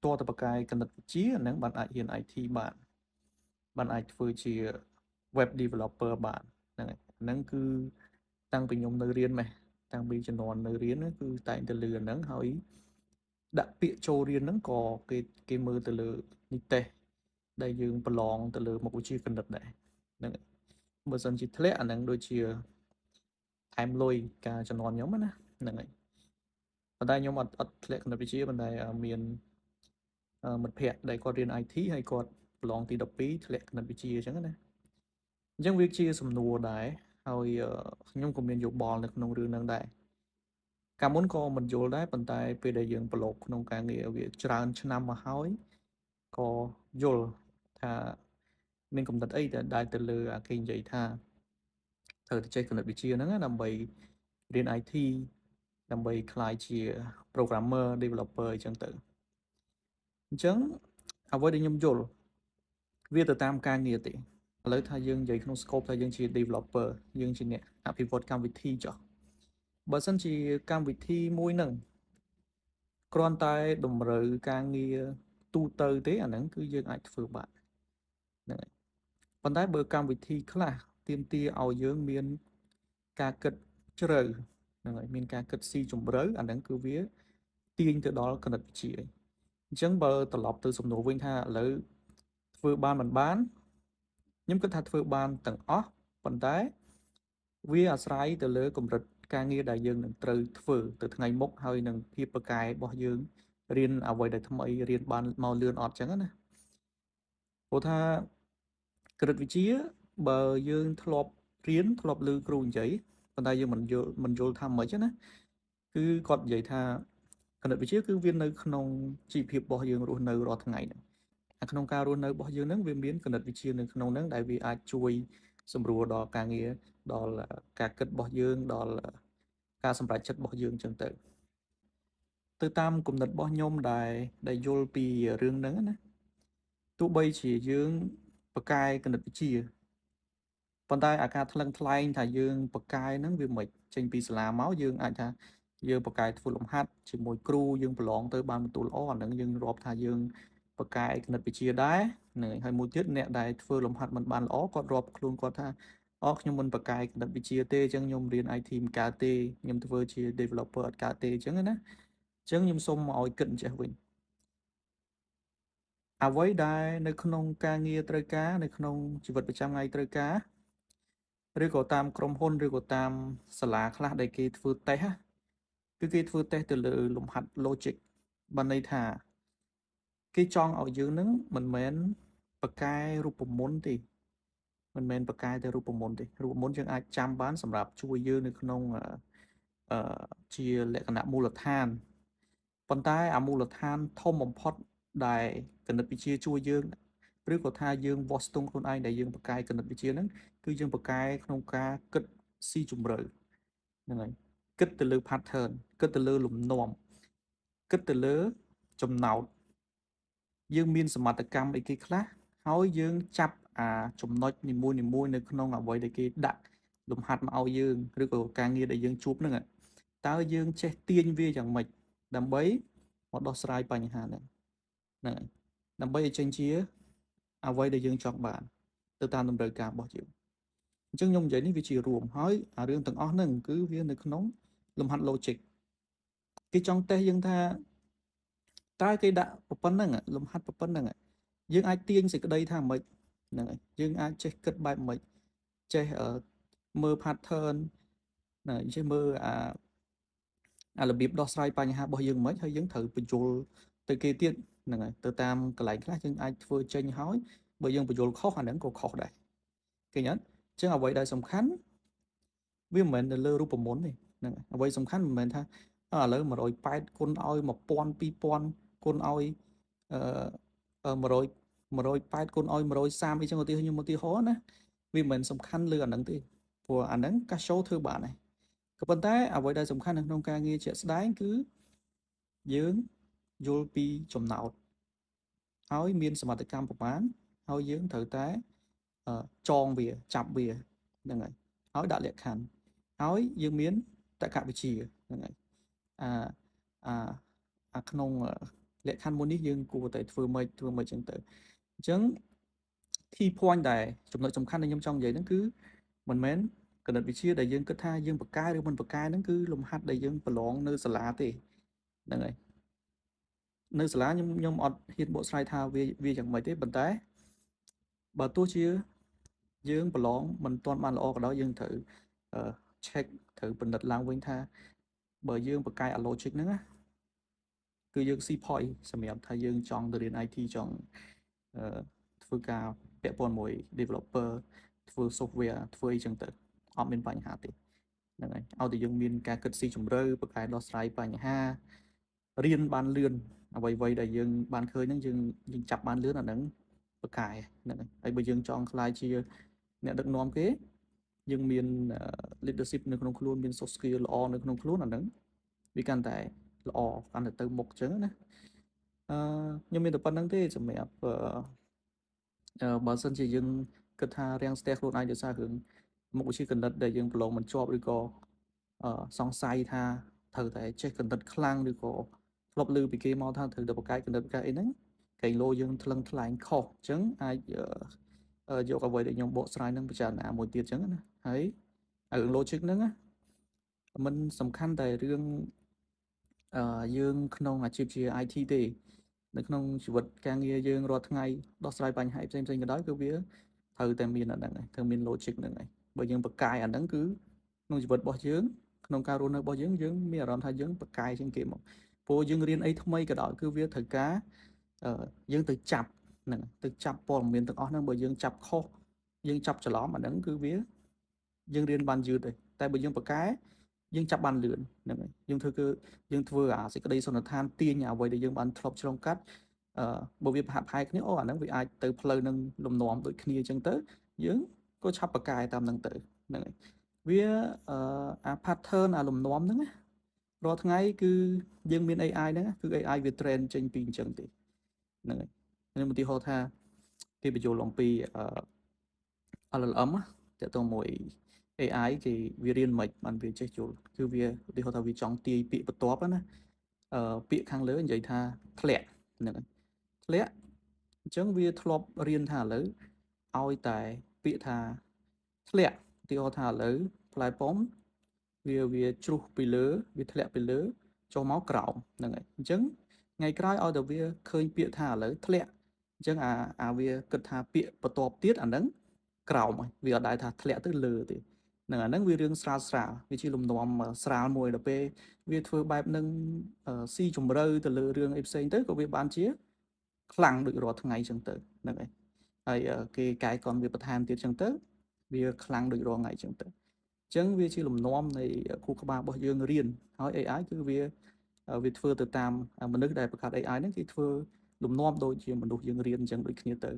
តទៅបកកាយគណិតវិទ្យាហ្នឹងបានអាចរៀន IT បានអាចធ្វើជា web developer បានហ្នឹងគឺតាំងពីខ្ញុំនៅរៀនម៉េះតាំងពីជំនាន់នៅរៀនគឺតែងតែលឺហ្នឹងហើយដាក់ពាក្យចូលរៀនហ្នឹងក៏គេមើលទៅលើនិទេស ដែលយើងប្រឡងទៅលើមុខវិជ្ជាគណិតដែរហ្នឹងបើសិនជាធ្លាក់អាហ្នឹងដូចជាថែមលុយការជំនាន់ខ្ញុំណាហ្នឹងហើយប៉ុន្តែខ្ញុំអត់ធ្លាក់គណិតវិទ្យាប៉ុន្តែមានមិត្តភ័ក្តិដែលគាត់រៀន IT ហើយគាត់ប្រឡងទី12ធ្លាក់គណិតវិទ្យាអញ្ចឹងណាអញ្ចឹងវាជាសំណួរដែរហើយខ្ញុំក៏មានយោបល់នៅក្នុងរឿងហ្នឹងដែរកាលមុនក៏មិនយល់ដែរប៉ុន្តែពេលដែលយើងប្រឡូកក្នុងការងារវាច្រើនឆ្នាំមកហើយក៏យល់ថាមានកំណត់អីដែលទៅលើគេនិយាយថាត្រូវទៅចេះគណិតវិទ្យាហ្នឹងដើម្បីរៀន IT ដើម្បីក្លាយជា programmer developer អញ្ចឹងទៅអញ្ចឹងអ្វីដែលខ្ញុំយល់វាទៅតាមការងារទេឥឡូវថាយើងនិយាយក្នុង scope ថាយើងជា developer យើងជាអ្នកអភិវឌ្ឍកម្មវិធីចុះបើសិនជាកម្មវិធីមួយហ្នឹងគ្រាន់តែតម្រូវការងារទូទៅទេអាហ្នឹងគឺយើងអាចធ្វើបានហ្នឹងហើយប៉ុន្តែបើកម្មវិធីខ្លះទាមទារឲ្យយើងមានការគិតជ្រៅហ្នឹងហើយមានការគិតស៊ីជម្រៅអាហ្នឹងគឺវាទាញទៅដល់គណិតវិទ្យាអញ្ចឹងបើត្រឡប់ទៅសំណួរវិញថាឥឡូវធ្វើបានមិនបានខ្ញុំគិតថាធ្វើបានទាំងអស់ប៉ុន្តែវាអាស្រ័យទៅលើកម្រិតការងារដែលយើងនឹងត្រូវធ្វើទៅថ្ងៃមុខហើយនឹងភាពប្រកែរបស់យើងរៀនអ្វីដែលថ្មីរៀនបានមកលឿនអត់ចឹងណាព្រោះថាគណិតវិទ្យាបើយើងធ្លាប់រៀនធ្លាប់ឮគ្រូនិយាយប៉ុន្តែយើងមិនយល់ថាម៉េចណាគឺគាត់និយាយថាគណិតវិទ្យាគឺវានៅក្នុងជីវភាពរបស់យើងរស់នៅរាល់ថ្ងៃហ្នឹងក្នុងការរស់នៅរបស់យើងហ្នឹងវាមានគណិតវិទ្យានៅក្នុងហ្នឹងដែលវាអាចជួយសម្រួលដល់ការងារដល់ការគិតរបស់យើងដល់ការសម្រេចចិត្តរបស់យើងចឹងទៅតាមគំនិតរបស់ខ្ញុំដែលយល់ពីរឿងហ្នឹងណាទោះបីជាយើងបកកាយគណិតវិទ្យាប៉ុន្តែអាការថ្លឹងថ្លែងថាយើងបកកាយហ្នឹងវាមិនចេញពីសាលាមកយើងអាចថាយើងបកកាយធ្វើលំហាត់ជាមួយគ្រូយើងប្រឡងទៅបានបន្ទូលល្អអាហ្នឹងយើងរាប់ថាយើងបកកាយគណិតវិទ្យាដែរហ្នឹងហើយមួយទៀតអ្នកដែលធ្វើលំហាត់មិនបានល្អគាត់រាប់ខ្លួនគាត់ថាខ្ញុំមិនបកកាយគណិតវិទ្យាទេអញ្ចឹងខ្ញុំរៀន IT មិនកើតទេខ្ញុំធ្វើជា developer អត់កើតទេអញ្ចឹងណាអញ្ចឹងខ្ញុំសូមឲ្យគិតអញ្ចេះវិញអ្វីដែលនៅក្នុងការងារត្រូវការនៅក្នុងជីវិតប្រចាំថ្ងៃត្រូវការឬក៏តាមក្រុមហ៊ុនឬក៏តាមសាលាខ្លះដែលគេធ្វើតេស្តគឺគេធ្វើតេស្តទៅលើលំហាត់ logic បានន័យថាគេចង់ឲ្យយើងនឹងមិនមែនបកកែរូបមន្តទេមិនមែនបកកែតែរូបមន្តទេរូបមន្តយើងអាចចាំបានសម្រាប់ជួយយើងនៅក្នុងជាលក្ខណៈមូលដ្ឋានប៉ុន្តែអាមូលដ្ឋានធំបំផុតដែលគណិតវិទ្យាជួយយើងឬក៏ថាយើងវាស់ស្ទង់ខ្លួនឯងដែលយើងបកកែគណិតវិទ្យាហ្នឹងគឺយើងបកកែក្នុងការគិតស៊ីជម្រៅហ្នឹងហើយគិតទៅលើ pattern គិតទៅលើលំនាំគិតទៅលើចំណោទយើងមានសមត្ថកម្មអីគេខ្លះហើយយើងចាប់ចំណុចនីមួយៗនៅក្នុងអ្វីដែលគេដាក់លំហាត់មកឲ្យយើងឬក៏ការងារដែលយើងជួបហ្នឹងតើយើងចេះទាញវាយ៉ាងម៉េចដើម្បីមកដោះស្រាយបញ្ហាហ្នឹងហ្នឹងហើយដើម្បីឲ្យចេញជាអ្វីដែលយើងចង់បានទៅតាមតម្រូវការរបស់យើងអញ្ចឹងខ្ញុំនិយាយនេះវាជារួមហើយរឿងទាំងអស់ហ្នឹងគឺវានៅក្នុងលំហាត់ logic គេចង់តេស្តយើងថាតើគេដាក់ប៉ុណ្្នឹងលំហាត់ប៉ុណ្្នឹងយើងអាចទាញសេចក្តីថាម៉េចហ្នឹងហើយយើងអាចចេះគិតបែបម៉េចចេះមើល pattern ណាចេះមើលរបៀបដោះស្រាយបញ្ហារបស់យើងមិនហើយយើងត្រូវបញ្យល់ទៅគេទៀតហ្នឹងហើយទៅតាមកន្លែងខ្លះយើងអាចធ្វើចេញហើយបើយើងបញ្យល់ខុសអាហ្នឹងក៏ខុសដែរឃើញអត់អញ្ចឹងអ្វីដែលសំខាន់វាមិនមែននៅលើរូបមន្តទេហ្នឹងហើយអ្វីសំខាន់មិនមែនថាឥឡូវ180គុណឲ្យ1000 2000គុណឲ្យ100 180គុណឲ្យ130អីចឹងខ្ញុំឧទាហរណ៍ណាវាមិនមែនសំខាន់លើអាហ្នឹងទេព្រោះអាហ្នឹងកាសចូលធ្វើបានហើយក៏ប៉ុន្តែអ្វីដែលសំខាន់នៅក្នុងការងារជាក់ស្ដែងគឺយើងយល់ពីចំណោទហើយមានសមត្ថកម្មប្រមាណហើយយើងត្រូវតែចងវាចាប់វាហ្នឹងហើយដាក់លក្ខខណ្ឌហើយយើងមានតក្កវិជ្ជាហ្នឹងហើយអាក្នុង លក្ខខណ្ឌមួយនេះយើងគួរតែធ្វើមិនចឹងទៅអញ្ចឹង key point ដែលចំណុចសំខាន់ដែលខ្ញុំចង់និយាយហ្នឹងគឺមិនមែនគណិតវិទ្យាដែលយើងគិតថាយើងបកកែឬមិនបកកែហ្នឹងគឺលំហាត់ដែលយើងប្រឡងនៅសាលាទេហ្នឹងហើយនៅសាលាខ្ញុំអត់ហ៊ានបកស្រាយថាវាយ៉ាងម៉េចទេប៉ុន្តែបើទោះជាយើងប្រឡងមិនទាន់បានល្អក៏ដោយយើងត្រូវ check ត្រូវពិនិត្យឡើងវិញថាបើយើងបកកែ logic ហ្នឹងណាគឺយើង see point សម្រាប់ថាយើងចង់ទៅរៀន IT ចង់ធ្វើការពាក់ព័ន្ធមួយ developer ធ្វើ software ធ្វើអីចឹងទៅអត់មានបញ្ហាទេហ្នឹងហើយឲ្យតែយើងមានការគិតស៊ីជម្រៅបកកែដោះស្រាយបញ្ហារៀនបានលឿនអ្វីដែលយើងបានឃើញហ្នឹងយើងចាប់បានលឿនអាហ្នឹងបកកែហ្នឹងហើយបើយើងចង់ខ្លាយជាអ្នកដឹកនាំគេយើងមាន leadership នៅក្នុងខ្លួនមាន soft skill ល្អនៅក្នុងខ្លួនអាហ្នឹងវាកាន់តែល្អកាន់តែទៅមុខអញ្ចឹងណាខ្ញុំមានតែប៉ុណ្្នឹងទេសម្រាប់បើសិនជាយើងគិតថារាំងស្ទះខ្លួនឯងដោយសាររឿងមុខវិជ្ជាគណិតដែលយើងប្រឡងមិនជាប់ឬក៏សង្ស័យថាត្រូវតែចេះគណិតខ្លាំងឬក៏ធ្លាប់ឮពីគេមកថាត្រូវតែបកកែគណិតបកកែអីហ្នឹងកែលោយើងថ្លឹងថ្លែងខុសអញ្ចឹងអាចយកអ្វីដែលខ្ញុំបកស្រាយនឹងពិចារណាមួយទៀតអញ្ចឹងណាហើយរឿង logic ហ្នឹងណាมันសំខាន់តែរឿងយើងក្នុងអាជីពជា IT ទេនៅក្នុងជីវិតការងារយើងរាល់ថ្ងៃដោះស្រាយបញ្ហាផ្សេងៗក៏ដោយគឺវាត្រូវតែមានអាហ្នឹងហើយត្រូវមាន logic ហ្នឹងហើយបើយើងបកកាយអាហ្នឹងគឺក្នុងជីវិតរបស់យើងក្នុងការរស់នៅរបស់យើងមានអារម្មណ៍ថាយើងបកកាយជាងគេមកព្រោះយើងរៀនអីថ្មីក៏ដោយគឺវាត្រូវការយើងទៅចាប់ហ្នឹងទៅចាប់ព័ត៌មានទាំងអស់ហ្នឹងបើយើងចាប់ខុសយើងចាប់ច្រឡំអាហ្នឹងគឺវាយើងរៀនបានយឺតទេតែបើយើងបកកែយើងចាប់បានលឿនហ្នឹងហើយយើងធ្វើអាសេចក្តីសន្និដ្ឋានទាញអ្វីដែលយើងបានធ្លាប់ឆ្លងកាត់បើវាប្រហាក់ប្រហែលគ្នាអាហ្នឹងវាអាចទៅផ្លូវនឹងលំនាំដូចគ្នាអញ្ចឹងទៅយើងក៏ឆាប់បកកែតាមហ្នឹងទៅហ្នឹងហើយវាអា pattern អាលំនាំហ្នឹងណារាល់ថ្ងៃគឺយើងមាន AI ហ្នឹងគឺ AI វា train ចេញពីអញ្ចឹងទេហ្នឹងហើយខ្ញុំឧទាហរណ៍ថាគេបញ្ចូលអំពីLLM តើតើមួយ AI គេវារៀនមិនបានវាចេះយល់គឺវាឧទាហរណ៍ថាវាចង់ទាយពាក្យបន្ទាប់ណាពាក្យខាងលើនិយាយថាធ្លាក់ហ្នឹងហើយធ្លាក់អញ្ចឹងវាធ្លាប់រៀនថាឥឡូវឲ្យតែពាក្យថាធ្លាក់ឧទាហរណ៍ថាឥឡូវផ្លែប៉ោមវាជ្រុះពីលើវាធ្លាក់ពីលើចុះមកក្រោមហ្នឹងហើយអញ្ចឹងថ្ងៃក្រោយឲ្យតែវាឃើញពាក្យថាឥឡូវធ្លាក់អញ្ចឹងវាគិតថាពាក្យបន្ទាប់ទៀតអាហ្នឹងក្រោមហើយវាអត់ដែរថាធ្លាក់ទៅលើទេហ្នឹងអាហ្នឹងវារឿងស្រាលវាជាលំនាំស្រាលមួយដល់ពេលវាធ្វើបែបហ្នឹងស៊ីជម្រៅទៅលើរឿងអីផ្សេងទៅក៏វាបានជាខ្លាំងដូចរាល់ថ្ងៃអញ្ចឹងទៅហ្នឹងហើយគេកែកំវាបន្ថែមទៀតអញ្ចឹងទៅវាខ្លាំងដូចរាល់ថ្ងៃអញ្ចឹងទៅអញ្ចឹងវាជាលំនាំនៃគូក្បាលរបស់យើងរៀនហើយ AI គឺវាធ្វើទៅតាមមនុស្សដែលបង្កើត AI ហ្នឹងគេធ្វើលំនាំដូចជាមនុស្សយើងរៀនអញ្ចឹងដូចគ្នាទៅ